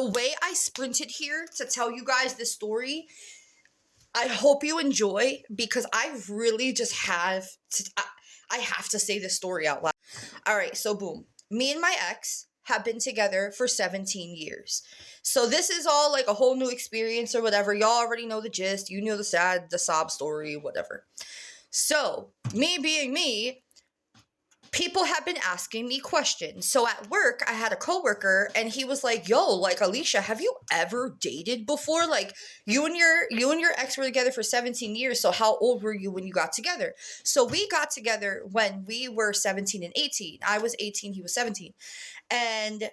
the way I sprinted here to tell you guys this story, I hope you enjoy, because I really just have to, I have to say this story out loud. All right, so boom. Me and my ex have been together for 17 years. So this is all like a whole new experience or whatever. Y'all already know the gist. You know the sob story, whatever. So, me being me, people have been asking me questions. So at work, I had a coworker and he was like, yo, like, Alicia, have you ever dated before? Like, you and your ex were together for 17 years. So how old were you when you got together? So we got together when we were 17 and 18. I was 18, he was 17. And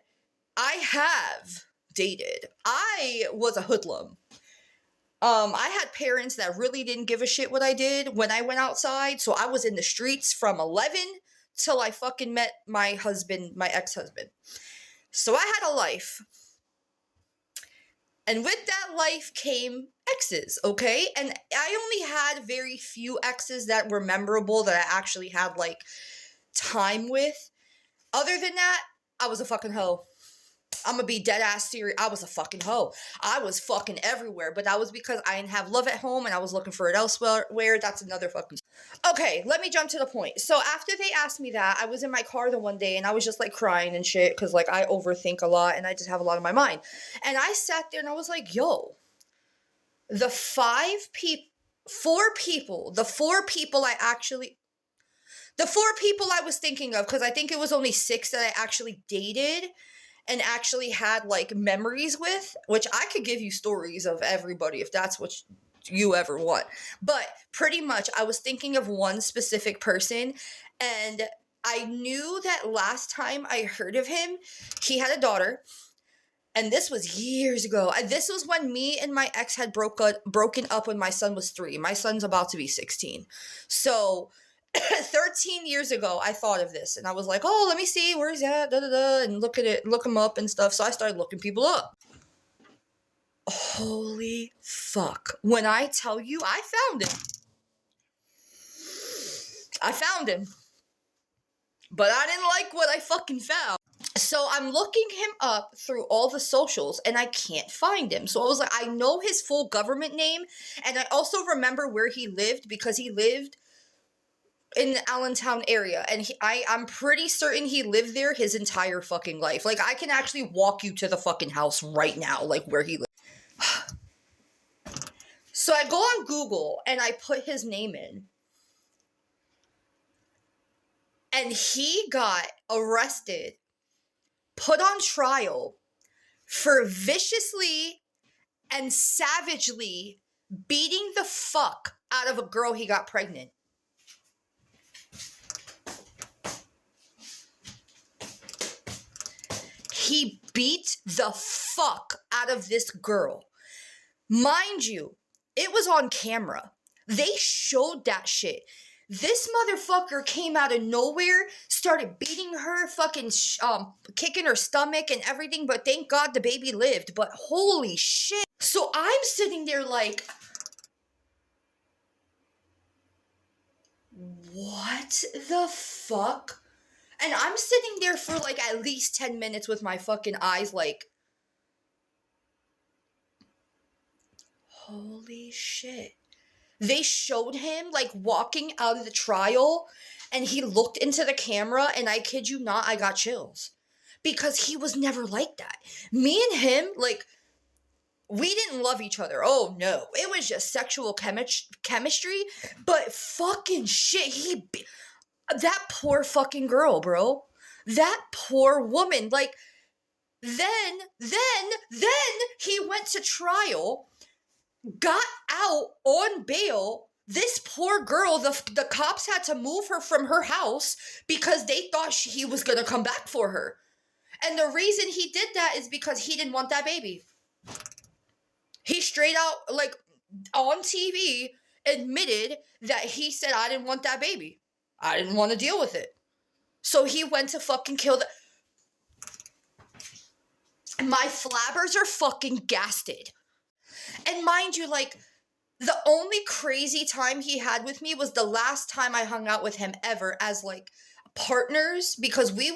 I have dated. I was a hoodlum. I had parents that really didn't give a shit what I did when I went outside. So I was in the streets from 11 till I fucking met my husband, my ex-husband. So I had a life. And with that life came exes, okay? And I only had very few exes that were memorable that I actually had, like, time with. Other than that, I was a fucking hoe. I'm gonna be dead ass serious. I was a fucking hoe. I was fucking everywhere, but that was because I didn't have love at home and I was looking for it elsewhere. That's another fucking... Okay, let me jump to the point. So after they asked me that, I was in my car the one day and I was just like crying and shit because like I overthink a lot and I just have a lot on my mind. And I sat there and I was like, yo, the four people I was thinking of, because I think it was only 6 that I actually dated and actually had like memories with, which I could give you stories of everybody if that's what you ever want. But pretty much I was thinking of one specific person, and I knew that last time I heard of him, he had a daughter. And this was years ago. This was when me and my ex had broken up when my son was 3. My son's about to be 16. So 13 years ago, I thought of this and I was like, oh, let me see where he's at, and look at it, look him up and stuff. So I started looking people up. Holy fuck. When I tell you, I found him. But I didn't like what I fucking found. So I'm looking him up through all the socials and I can't find him. So I was like, I know his full government name. And I also remember where he lived because he lived in the Allentown area, and I'm pretty certain he lived there his entire fucking life. Like, I can actually walk you to the fucking house right now, like, where he lived. So I go on Google, and I put his name in. And he got arrested, put on trial, for viciously and savagely beating the fuck out of a girl he got pregnant. He beat the fuck out of this girl. Mind you, it was on camera. They showed that shit. This motherfucker came out of nowhere, started beating her, fucking kicking her stomach and everything, but thank God the baby lived. But holy shit. So I'm sitting there like, what the fuck? And I'm sitting there for like at least 10 minutes with my fucking eyes like, holy shit. They showed him like walking out of the trial and he looked into the camera and I kid you not, I got chills. Because he was never like that. Me and him, like, we didn't love each other. Oh no. It was just sexual chemistry. But fucking shit, that poor fucking girl, bro. That poor woman. Like, then he went to trial, got out on bail. This poor girl, the cops had to move her from her house because they thought he was going to come back for her. And the reason he did that is because he didn't want that baby. He straight out, like, on TV, admitted that he said, I didn't want that baby. I didn't want to deal with it. So he went to fucking kill the... My flabbers are fucking gasted. And mind you, like, the only crazy time he had with me was the last time I hung out with him ever as, like, partners. Because we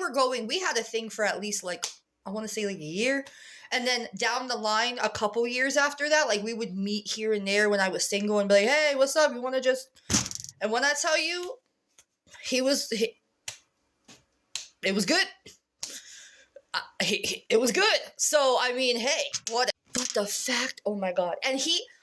had a thing for at least, like, I want to say like a year. And then down the line, a couple years after that, like we would meet here and there when I was single and be like, hey, what's up? You want to just. And when I tell you, it was good. It was good. So, I mean, hey, what? But the fact, oh my God. And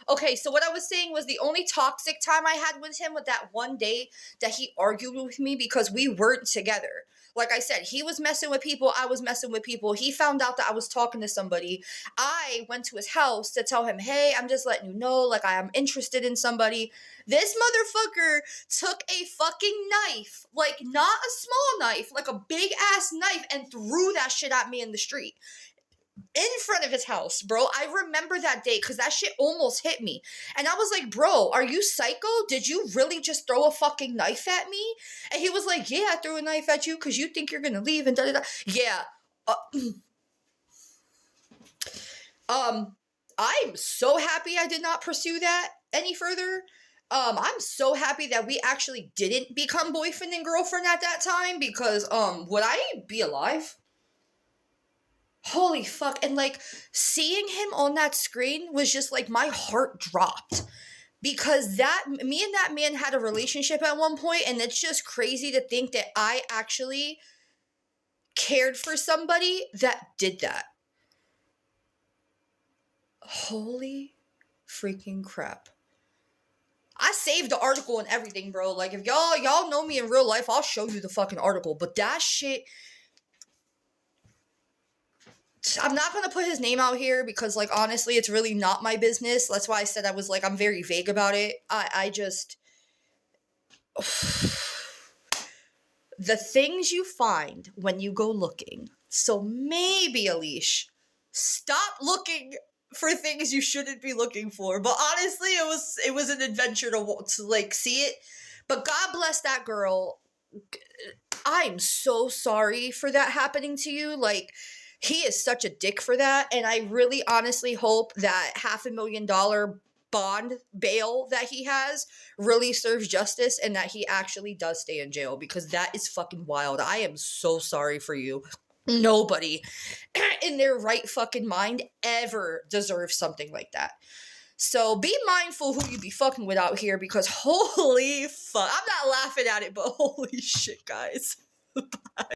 okay, so what I was saying was the only toxic time I had with him was that one day that he argued with me because we weren't together. Like I said, he was messing with people. I was messing with people. He found out that I was talking to somebody. I went to his house to tell him, hey, I'm just letting you know, like, I am interested in somebody. This motherfucker took a fucking knife, like, not a small knife, like a big ass knife, and threw that shit at me in the street. In front of his house, bro. I remember that day because that shit almost hit me. And I was like, bro, are you psycho? Did you really just throw a fucking knife at me? And he was like, yeah, I threw a knife at you because you think you're gonna leave and da da da. Yeah. I'm so happy I did not pursue that any further. I'm so happy that we actually didn't become boyfriend and girlfriend at that time because, would I be alive? Holy fuck. And like seeing him on that screen was just like my heart dropped because me and that man had a relationship at one point, and it's just crazy to think that I actually cared for somebody that did that. Holy freaking crap. I saved the article and everything, bro. Like if y'all know me in real life, I'll show you the fucking article. But that shit, I'm not going to put his name out here because, like, honestly, it's really not my business. That's why I said I was, like, I'm very vague about it. I just... The things you find when you go looking. So maybe, Alish, stop looking for things you shouldn't be looking for. But honestly, it was an adventure to like, see it. But God bless that girl. I'm so sorry for that happening to you. Like... He is such a dick for that, and I really honestly hope that $500,000 bond bail that he has really serves justice and that he actually does stay in jail because that is fucking wild. I am so sorry for you. Nobody in their right fucking mind ever deserves something like that. So be mindful who you be fucking with out here because holy fuck. I'm not laughing at it, but holy shit, guys. Bye.